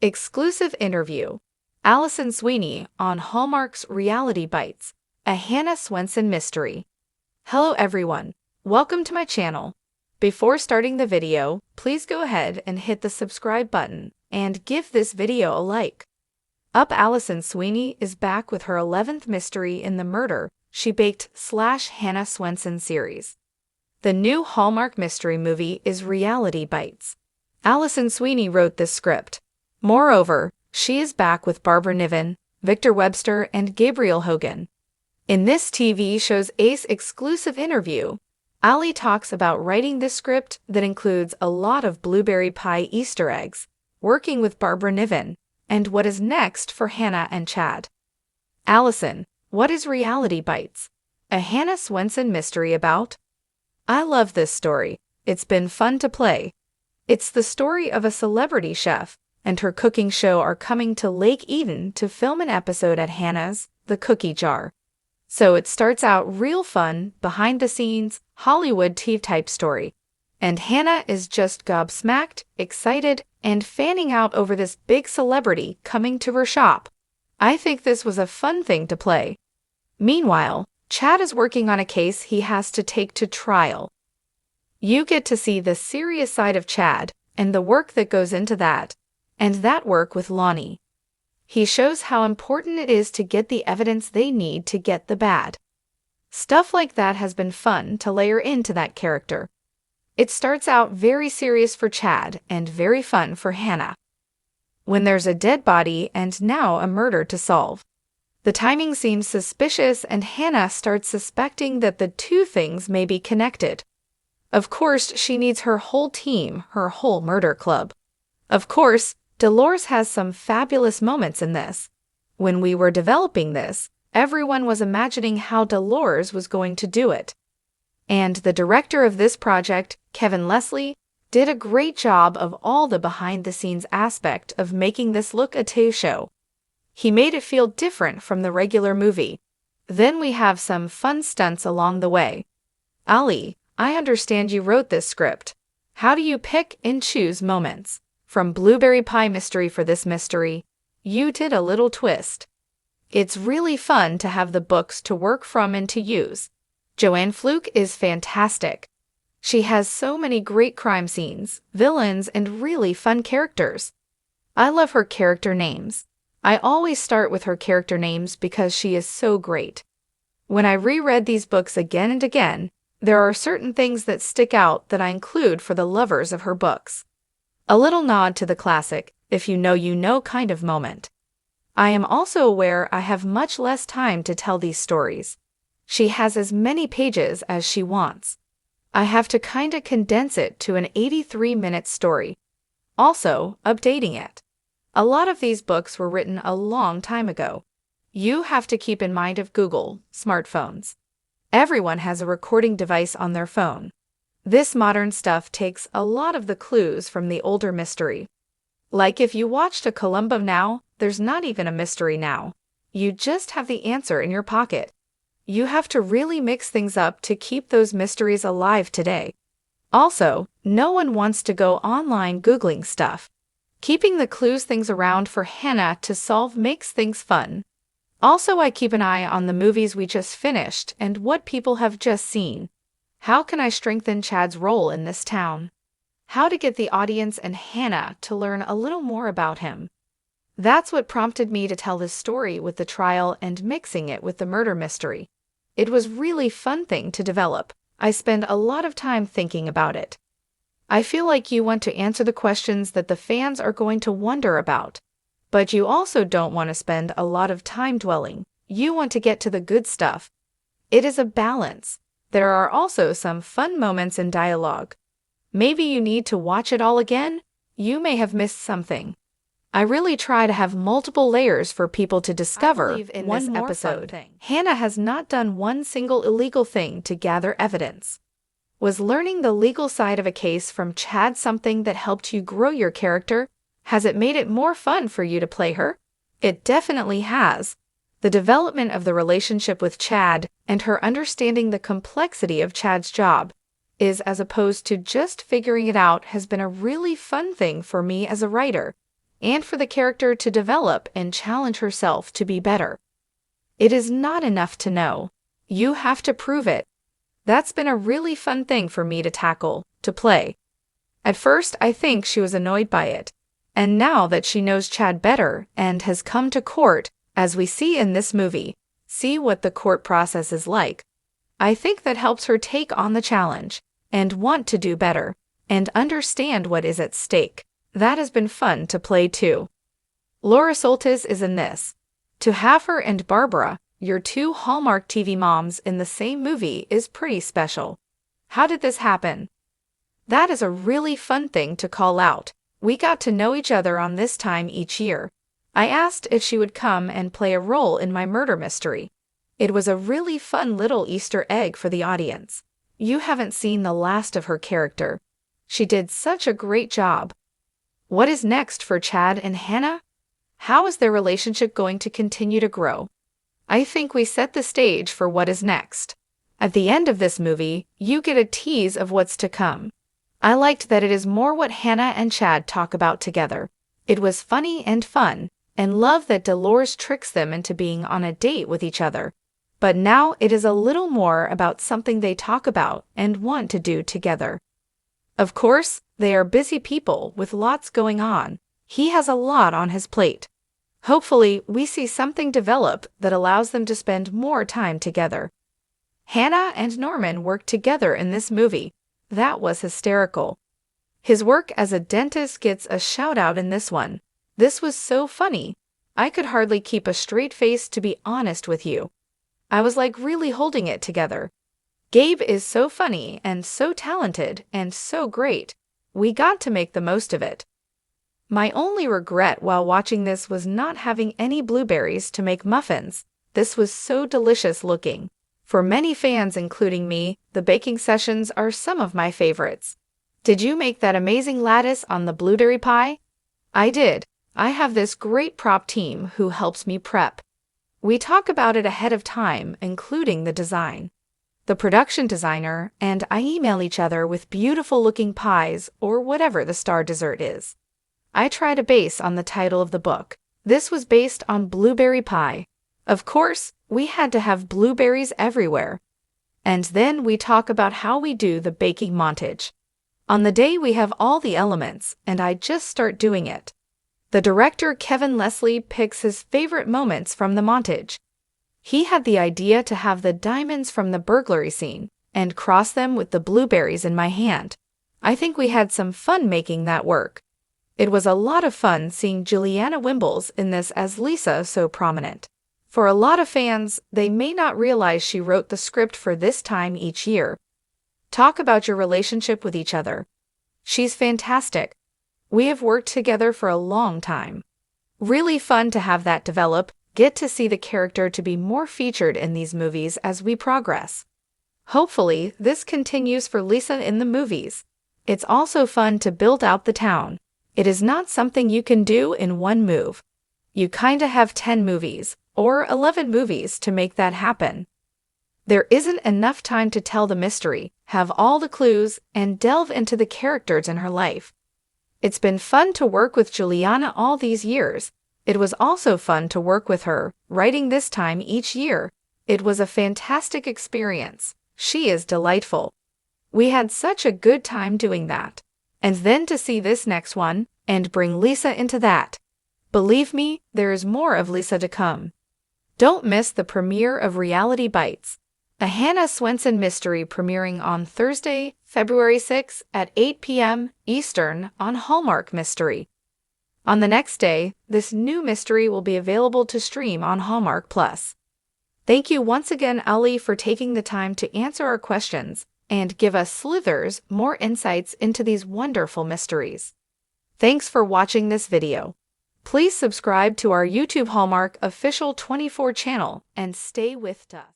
Exclusive interview. Alison Sweeney on Hallmark's Reality Bites, a Hannah Swenson mystery. Hello everyone, welcome to my channel. Before starting the video, please go ahead and hit the subscribe button and give this video a like. Alison Sweeney is back with her 11th mystery in the Murder, She Baked / Hannah Swenson series. The new Hallmark mystery movie is Reality Bites. Alison Sweeney wrote this script. Moreover, she is back with Barbara Niven, Victor Webster, and Gabriel Hogan. In this TV show's Ace exclusive interview, Ali talks about writing this script that includes a lot of blueberry pie Easter eggs, working with Barbara Niven, and what is next for Hannah and Chad. Alison, what is Reality Bites? A Hannah Swenson mystery about? I love this story. It's been fun to play. It's the story of a celebrity chef and her cooking show are coming to Lake Eden to film an episode at Hannah's, the Cookie Jar. So it starts out real fun, behind-the-scenes, Hollywood TV-type story. And Hannah is just gobsmacked, excited, and fanning out over this big celebrity coming to her shop. I think this was a fun thing to play. Meanwhile, Chad is working on a case he has to take to trial. You get to see the serious side of Chad and the work that goes into that, and that work with Lonnie. He shows how important it is to get the evidence they need to get the bad. Stuff like that has been fun to layer into that character. It starts out very serious for Chad and very fun for Hannah. When there's a dead body and now a murder to solve. The timing seems suspicious and Hannah starts suspecting that the two things may be connected. Of course, she needs her whole team, her whole murder club. Of course, Dolores has some fabulous moments in this. When we were developing this, everyone was imagining how Dolores was going to do it. And the director of this project, Kevin Leslie, did a great job of all the behind-the-scenes aspect of making this look a TV show. He made it feel different from the regular movie. Then we have some fun stunts along the way. Ali, I understand you wrote this script. How do you pick and choose moments? From Blueberry Pie Mystery for this mystery, you did a little twist. It's really fun to have the books to work from and to use. Joanne Fluke is fantastic. She has so many great crime scenes, villains, and really fun characters. I love her character names. I always start with her character names because she is so great. When I reread these books again and again, there are certain things that stick out that I include for the lovers of her books. A little nod to the classic, if you know kind of moment. I am also aware I have much less time to tell these stories. She has as many pages as she wants. I have to kinda condense it to an 83-minute story. Also, updating it. A lot of these books were written a long time ago. You have to keep in mind of Google, smartphones. Everyone has a recording device on their phone. This modern stuff takes a lot of the clues from the older mystery. Like if you watched a Columbo now, there's not even a mystery now. You just have the answer in your pocket. You have to really mix things up to keep those mysteries alive today. Also, no one wants to go online Googling stuff. Keeping the clues things around for Hannah to solve makes things fun. Also, I keep an eye on the movies we just finished and what people have just seen. How can I strengthen Chad's role in this town? How to get the audience and Hannah to learn a little more about him. That's what prompted me to tell this story with the trial and mixing it with the murder mystery. It was really fun thing to develop. I spend a lot of time thinking about it. I feel like you want to answer the questions that the fans are going to wonder about. But you also don't want to spend a lot of time dwelling. You want to get to the good stuff. It is a balance. There are also some fun moments in dialogue. Maybe you need to watch it all again. You may have missed something. I really try to have multiple layers for people to discover in this episode. Hannah has not done one single illegal thing to gather evidence. Was learning the legal side of a case from Chad something that helped you grow your character? Has it made it more fun for you to play her? It definitely has. The development of the relationship with Chad and her understanding the complexity of Chad's job is as opposed to just figuring it out has been a really fun thing for me as a writer. and for the character to develop and challenge herself to be better. It is not enough to know. You have to prove it. That's been a really fun thing for me to tackle, to play. At first, I think she was annoyed by it. And now that she knows Chad better and has come to court, as we see in this movie, see what the court process is like, I think that helps her take on the challenge and want to do better and understand what is at stake. That has been fun to play too. Laura Soltis is in this. To have her and Barbara, your two Hallmark TV moms, in the same movie is pretty special. How did this happen? That is a really fun thing to call out. We got to know each other on this time each year. I asked if she would come and play a role in my murder mystery. It was a really fun little Easter egg for the audience. You haven't seen the last of her character. She did such a great job. What is next for Chad and Hannah? How is their relationship going to continue to grow? I think we set the stage for what is next. At the end of this movie, you get a tease of what's to come. I liked that it is more what Hannah and Chad talk about together. It was funny and fun, and love that Dolores tricks them into being on a date with each other. But now it is a little more about something they talk about and want to do together. Of course, they are busy people with lots going on. He has a lot on his plate. Hopefully, we see something develop that allows them to spend more time together. Hannah and Norman worked together in this movie. That was hysterical. His work as a dentist gets a shout out in this one. This was so funny. I could hardly keep a straight face, to be honest with you. I was like really holding it together. Gabe is so funny and so talented and so great. We got to make the most of it. My only regret while watching this was not having any blueberries to make muffins. This was so delicious looking. For many fans, including me, the baking sessions are some of my favorites. Did you make that amazing lattice on the blueberry pie? I did. I have this great prop team who helps me prep. We talk about it ahead of time, including the design. The production designer and I email each other with beautiful looking pies or whatever the star dessert is. I try to base on the title of the book. This was based on blueberry pie. Of course, we had to have blueberries everywhere. And then we talk about how we do the baking montage. On the day we have all the elements, and I just start doing it. The director Kevin Leslie picks his favorite moments from the montage. He had the idea to have the diamonds from the burglary scene and cross them with the blueberries in my hand. I think we had some fun making that work. It was a lot of fun seeing Juliana Wimbles in this as Lisa, so prominent. For a lot of fans, they may not realize she wrote the script for this time each year. Talk about your relationship with each other. She's fantastic. We have worked together for a long time. Really fun to have that develop, get to see the character to be more featured in these movies as we progress. Hopefully, this continues for Lisa in the movies. It's also fun to build out the town. It is not something you can do in one move. You kinda have 10 movies, or 11 movies to make that happen. There isn't enough time to tell the mystery, have all the clues, and delve into the characters in her life. It's been fun to work with Juliana all these years. It was also fun to work with her, writing this time each year. It was a fantastic experience. She is delightful. We had such a good time doing that. And then to see this next one, and bring Lisa into that. Believe me, there is more of Lisa to come. Don't miss the premiere of Reality Bites, a Hannah Swenson mystery premiering on Thursday, February 6 at 8 p.m. Eastern on Hallmark Mystery. On the next day, this new mystery will be available to stream on Hallmark Plus. Thank you once again, Ali, for taking the time to answer our questions and give us sleuthers more insights into these wonderful mysteries. Thanks for watching this video. Please subscribe to our YouTube Hallmark official 24 channel and stay with us.